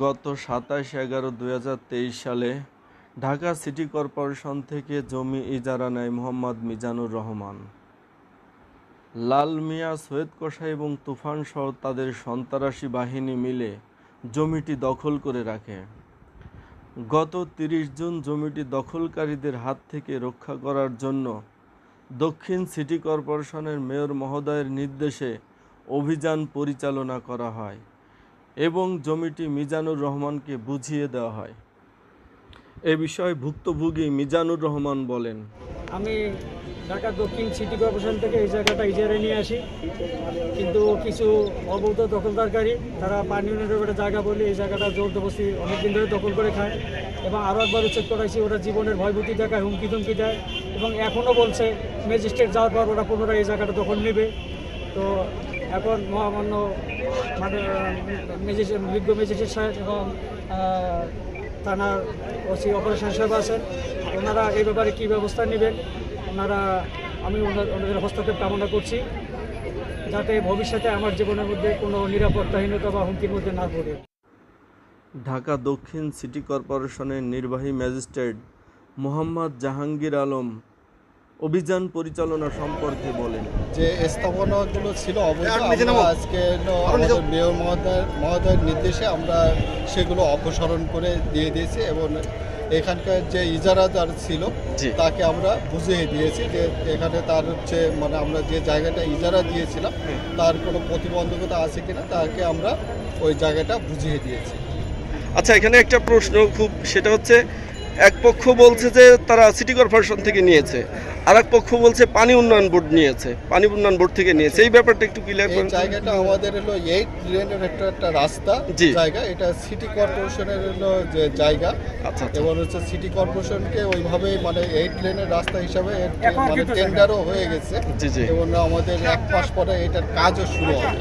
গত ২৭/১১/২০২৩ সালে Dhaka city corporation থেকে জমি ইজারা নেয় মোহাম্মদ মিজানুর রহমান। লাল মিয়া, সৈয়দ কোষাই এবং তুফান সহ তাদের সন্ত্রাসী বাহিনী মিলে জমিটি দখল করে রাখে। গত ৩০ জুন জমিটি দখলকারীদের হাত থেকে রক্ষা করার জন্য দক্ষিণ সিটি কর্পোরেশনের মেয়র মহোদয়ের নির্দেশে অভিযান পরিচালনা করা হয় এবং জমিটি মিজানুর রহমানকে বুঝিয়ে দেওয়া হয়। এ বিষয়ে ভুক্তভোগী মিজানুর রহমান বলেন, আমি ঢাকা দক্ষিণ সিটি কর্পোরেশন থেকে এই জায়গাটা ইজারে নিয়ে আসি, কিন্তু কিছু অবৈধ দখলদারকারী তারা পানি ইউনিটের জায়গা বলে এই জায়গাটা জোরদবস্তি অনেকদিন ধরে দখল করে খায় এবং আরও একবার উচ্ছেদ করাইছি। ওরা জীবনের ভয়ভীতি দেখায়, হুমকি ধমকি দেয় এবং এখনও বলছে ম্যাজিস্ট্রেট যাওয়ার পর ওরা পুনরায় এই জায়গাটা দখল নেবে। তো এখন মহামান্য বিজ্ঞ ম্যাজিস্ট্রেট সাহেব এবং থানার ওসি অপারেশন সাহেব আছেন, ওনারা এই ব্যাপারে কী ব্যবস্থা নেবেন আমি ওনাদের হস্তক্ষেপ কামনা করছি, যাতে ভবিষ্যতে আমার জীবনের মধ্যে কোনো নিরাপত্তাহীনতা বা হুমকির মধ্যে না পড়ে। ঢাকা দক্ষিণ সিটি কর্পোরেশনের নির্বাহী ম্যাজিস্ট্রেট মোহাম্মদ জাহাঙ্গীর আলম অভিযান পরিচালনা সম্পর্কে বলেন যে স্থাপনাগুলো ছিল অবৈধ, আজকে আমাদের মেয়র মহোদয়ের নির্দেশে আমরা সেগুলো অপসারণ করে দিয়ে দিয়েছি এবং এখানকার যে ইজারাদার ছিল তাকে আমরা বুঝিয়ে দিয়েছি যে এখানে তার মানে আমরা যে জায়গাটা ইজারা দিয়েছিলাম তার কোনো প্রতিবন্ধকতা আছে কিনা তাকে আমরা ওই জায়গাটা বুঝিয়ে দিয়েছি। আচ্ছা, এখানে একটা প্রশ্ন সেটা হচ্ছে, এক পক্ষ বলছে যে তারা সিটি কর্পোরেশন থেকে নিয়েছে, আর এক পক্ষ বলছে পানি উন্নয়ন বোর্ড নিয়েছে, পানি উন্নয়ন বোর্ড থেকে নিয়েছে। এই ব্যাপারটা একটু ক্লিয়ার করুন। জায়গাটা আমাদের হলো 8 লেনের একটা রাস্তা জায়গা, এটা সিটি কর্পোরেশনের হলো যে জায়গা। আচ্ছা, এবং সিটি কর্পোরেশনকে ওইভাবেই মানে 8 লেনের রাস্তা হিসাবে মানে টেন্ডারও হয়ে গেছে এবং আমাদের 1 মাস পরে এটার কাজও শুরু হবে।